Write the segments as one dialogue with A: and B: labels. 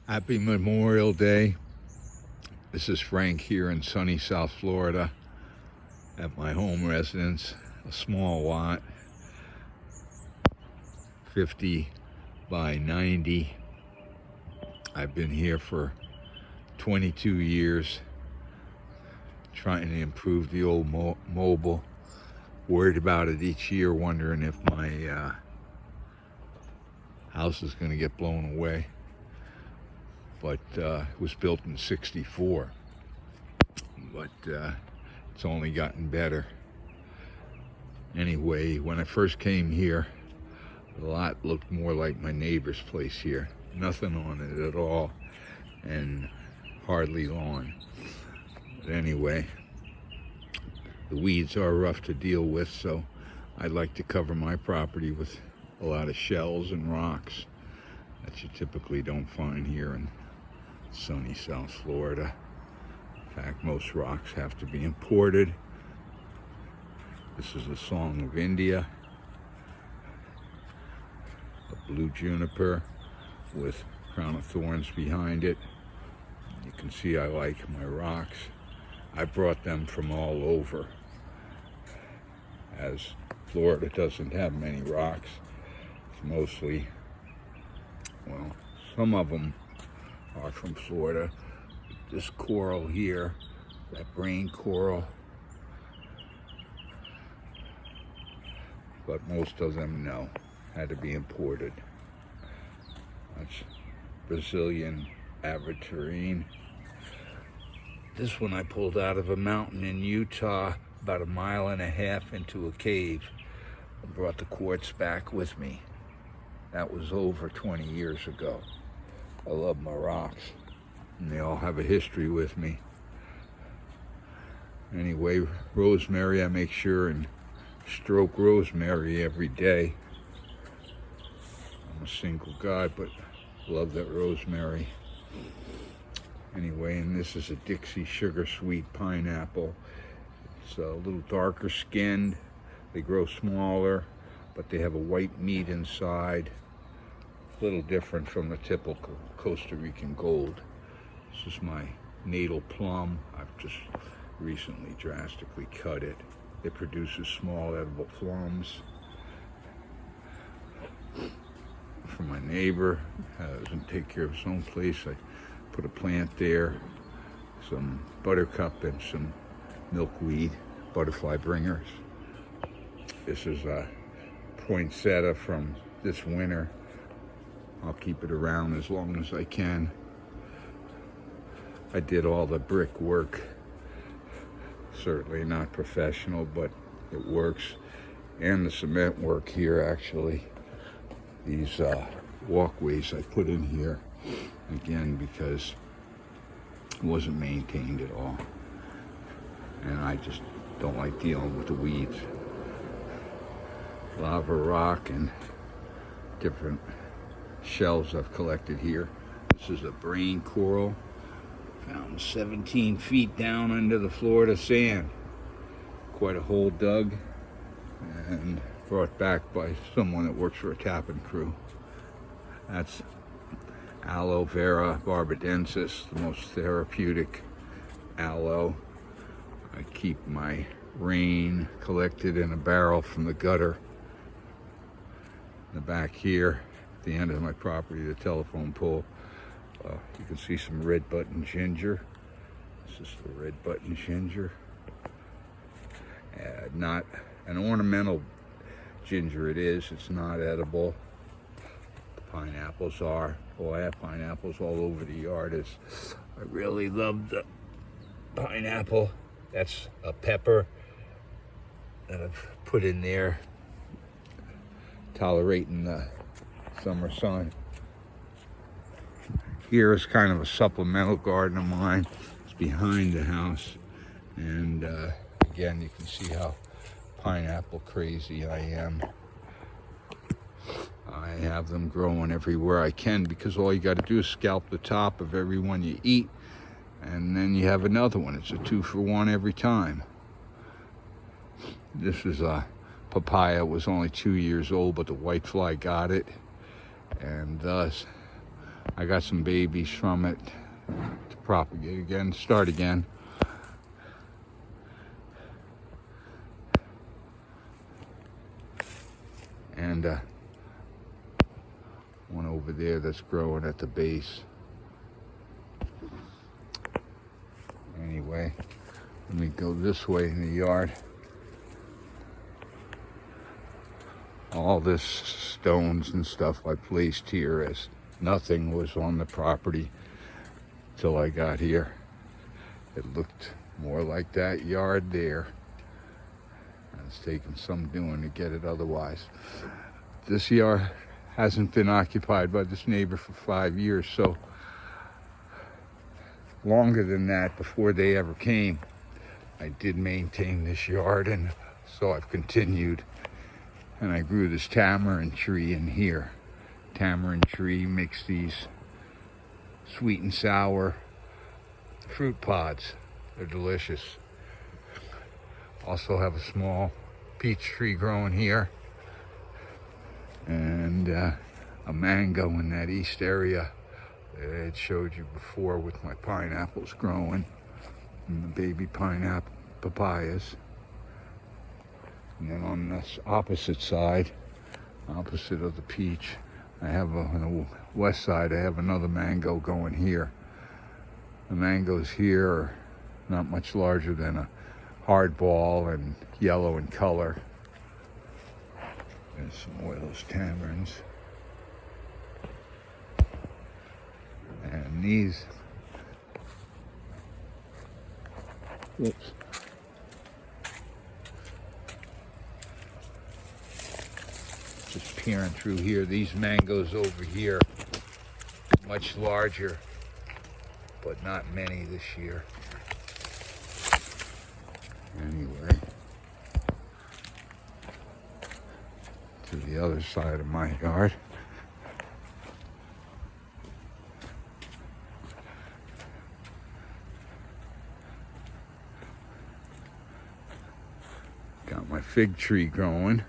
A: Happy Memorial Day. This is Frank here in sunny South Florida at my home residence, a small lot, 50 by 90. I've been here for 22 years, trying to improve the old mobile. Worried about it each year, wondering if my house is going to get blown away. But it was built in '64, but it's only gotten better. Anyway, when I first came here, the lot looked more like my neighbor's place here. Nothing on it at all, and hardly lawn. But anyway, the weeds are rough to deal with, so I'd like to cover my property with a lot of shells and rocks that you typically don't find here in sunny South Florida. In fact, most rocks have to be imported. This is a Song of India, a blue juniper with crown of thorns behind it. You can see I like my rocks. I brought them from all over, as Florida doesn't have many rocks. It's mostly, well, some of them are from Florida. This coral here, that brain coral, but most of them, no, had to be imported. That's Brazilian aventurine. This one I pulled out of a mountain in Utah, about 1.5 miles into a cave. I brought the quartz back with me. That was over 20 years ago. I love my rocks, and they all have a history with me. Anyway, rosemary, I make sure and stroke rosemary every day. I'm a single guy, but love that rosemary. Anyway, and this is a Dixie Sugar Sweet pineapple. It's a little darker skinned. They grow smaller, but they have a white meat inside. A little different from the typical Costa Rican gold. This is my natal plum. I've just recently drastically cut it. It produces small edible plums. For my neighbor, doesn't take care of his own place, I put a plant there, some buttercup and some milkweed, butterfly bringers. This is a poinsettia from this winter. I'll keep it around as long as I can. I did all the brick work. Certainly not professional, but it works. And the cement work here, actually. These walkways I put in here, again, because it wasn't maintained at all. And I just don't like dealing with the weeds. Lava rock and different shells I've collected here. This is a brain coral, found 17 feet down under the Florida sand. Quite a hole dug and brought back by someone that works for a tapping crew. That's aloe vera barbadensis, the most therapeutic aloe. I keep my rain collected in a barrel from the gutter. In the back here, the end of my property, the telephone pole, you can see some red button ginger. This is the red button ginger. Not an ornamental ginger, it is. It's not edible. The pineapples are. Well, I have pineapples all over the yard. I really love the pineapple. That's a pepper that I've put in there, tolerating the summer sun. Here is kind of a supplemental garden of mine. It's behind the house, and again, you can see how pineapple crazy I am. I have them growing everywhere I can, because all you got to do is scalp the top of every one you eat, and then you have another one. It's a 2-for-1 every time. This is a papaya. It was only 2 years old, but the whitefly got it, and thus I got some babies from it to propagate again, start again. And one over there that's growing at the base. Anyway, let me go this way in the yard. All this stones and stuff I placed here as nothing was on the property till I got here. It looked more like that yard there. It's taken some doing to get it otherwise. This yard hasn't been occupied by this neighbor for 5 years, so longer than that before they ever came. I did maintain this yard, and so I've continued. And I grew this tamarind tree in here. Tamarind tree makes these sweet and sour fruit pods. They're delicious. Also have a small peach tree growing here, and a mango in that east area that I had showed you before with my pineapples growing, and the baby pineapple papayas. And then on this opposite side, opposite of the peach, I have on the west side, I have another mango going here. The mangoes here are not much larger than a hardball and yellow in color. There's some more of those tamarinds. And these, whoops. Just peering through here. These mangoes over here, much larger, but not many this year. Anyway, to the other side of my yard. Got my fig tree growing,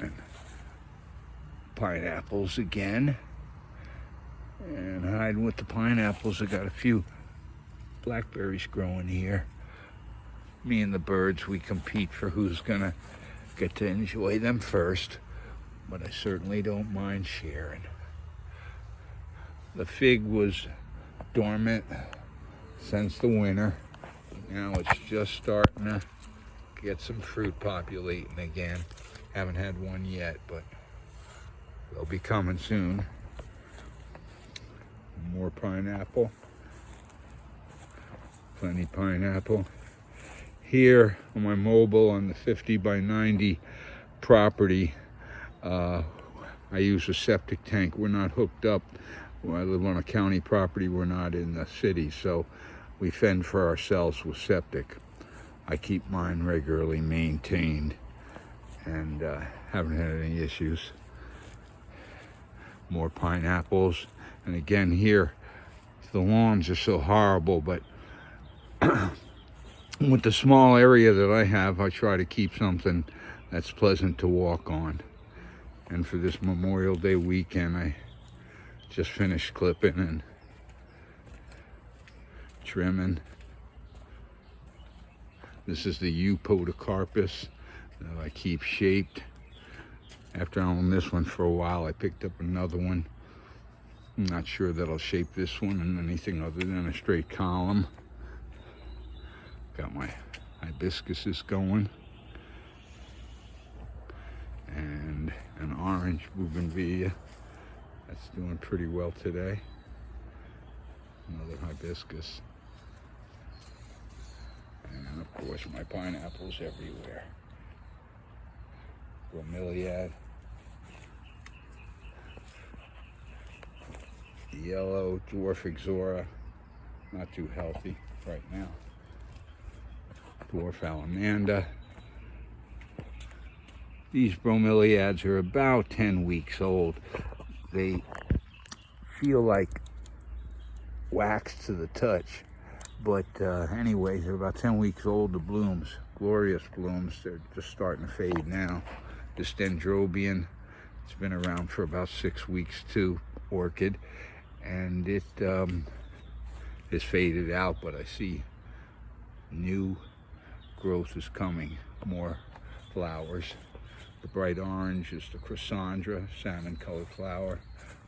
A: and pineapples again. And hiding with the pineapples, I got a few blackberries growing here. Me and the birds, we compete for who's gonna get to enjoy them first, but I certainly don't mind sharing. The fig was dormant since the winter. Now it's just starting to get some fruit populating again. Haven't had one yet, but they'll be coming soon. More pineapple. Plenty pineapple. Here on my mobile on the 50 by 90 property, I use a septic tank. We're not hooked up. I live on a county property. We're not in the city, so we fend for ourselves with septic. I keep mine regularly maintained and haven't had any issues. More pineapples. And again here, the lawns are so horrible, but with the small area that I have, I try to keep something that's pleasant to walk on. And for this Memorial Day weekend, I just finished clipping and trimming. This is the Eupodocarpus that I keep shaped. After I owned this one for a while, I picked up another one. I'm not sure that I'll shape this one in anything other than a straight column. Got my hibiscuses going. And an orange bougainvillea. That's doing pretty well today. Another hibiscus. And of course my pineapples everywhere. Bromeliad. Yellow dwarf ixora, not too healthy right now. Dwarf alamanda. These bromeliads are about 10 weeks old. They feel like wax to the touch, but anyway, they're about 10 weeks old. The blooms, glorious blooms. They're just starting to fade now. This dendrobium, it's been around for about 6 weeks too. orchid, and it is faded out, but I see new growth is coming, more flowers. The bright orange is the Chrysandra, salmon colored flower,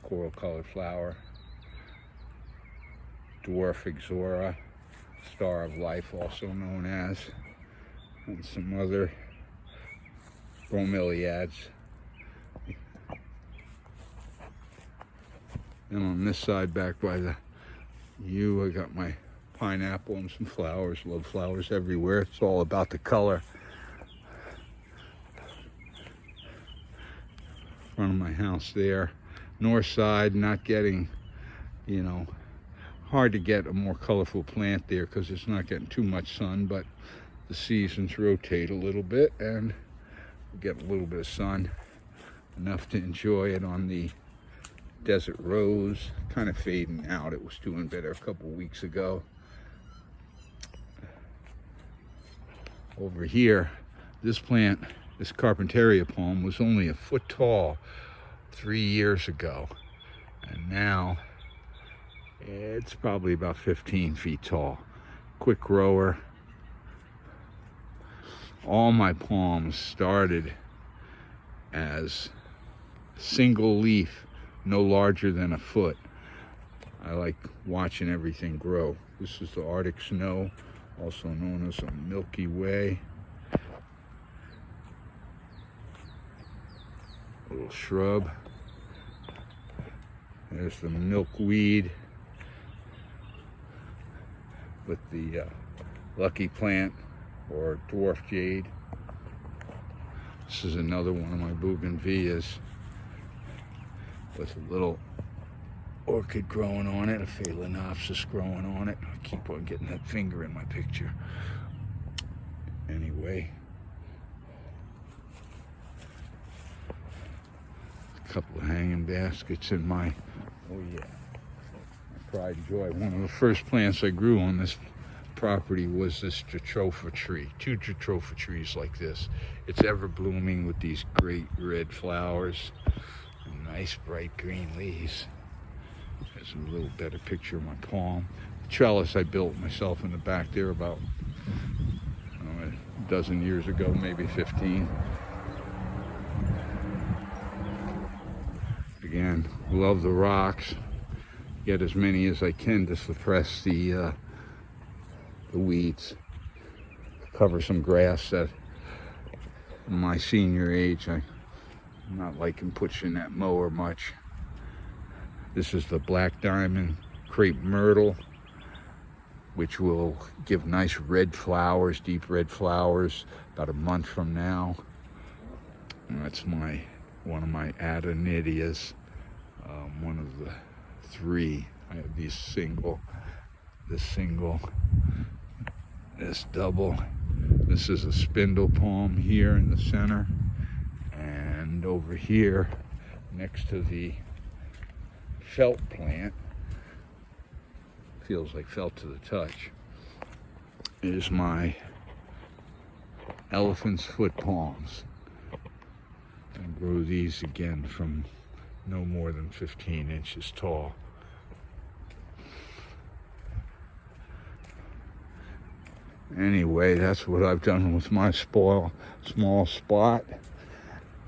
A: coral colored flower, dwarf Ixora, star of life also known as, and some other bromeliads. And on this side, back by the I got my pineapple and some flowers. Love flowers everywhere. It's all about the color. Front of my house there. North side, not getting, hard to get a more colorful plant there because it's not getting too much sun, but the seasons rotate a little bit and we get a little bit of sun, enough to enjoy it. On the desert rose, kind of fading out. It was doing better a couple weeks ago. Over here, this plant, this Carpentaria palm, was only a foot tall 3 years ago, and now it's probably about 15 feet tall. Quick grower. All my palms started as single leaf, no larger than a foot. I like watching everything grow. This is the Arctic snow, also known as a Milky Way. Little shrub. There's the milkweed with the lucky plant or dwarf jade. This is another one of my bougainvilleas with a little orchid growing on it, a phalaenopsis growing on it. I keep on getting that finger in my picture. Anyway, a couple of hanging baskets in my, my pride and joy. One of the first plants I grew on this property was this jatropha tree. 2 jatropha trees like this. It's ever blooming with these great red flowers and nice bright green leaves. There's a little better picture of my palm. The trellis I built myself in the back there about a dozen years ago, maybe 15. Again, love the rocks. Get as many as I can to suppress the weeds. Cover some grass that in my senior age I'm not liking pushing that mower much. This is the black diamond crepe myrtle, which will give nice red flowers, deep red flowers, about a month from now. And that's one of my adonidias, one of the 3. I have these single, this double. This is a spindle palm here in the center, and over here next to the felt plant, feels like felt to the touch, is my elephant's foot palms. I grow these again from no more than 15 inches tall. Anyway, that's what I've done with my small spot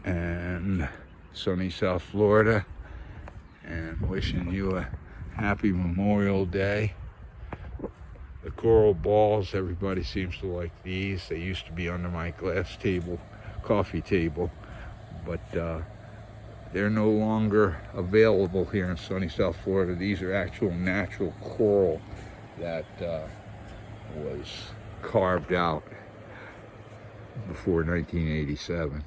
A: and sunny South Florida, and wishing you a happy Memorial Day. The coral balls, everybody seems to like these. They used to be under my glass table, coffee table, but they're no longer available here in sunny South Florida. These are actual natural coral that was carved out before 1987.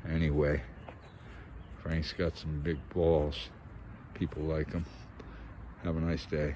A: Anyway, Frank's got some big balls. People like them. Have a nice day.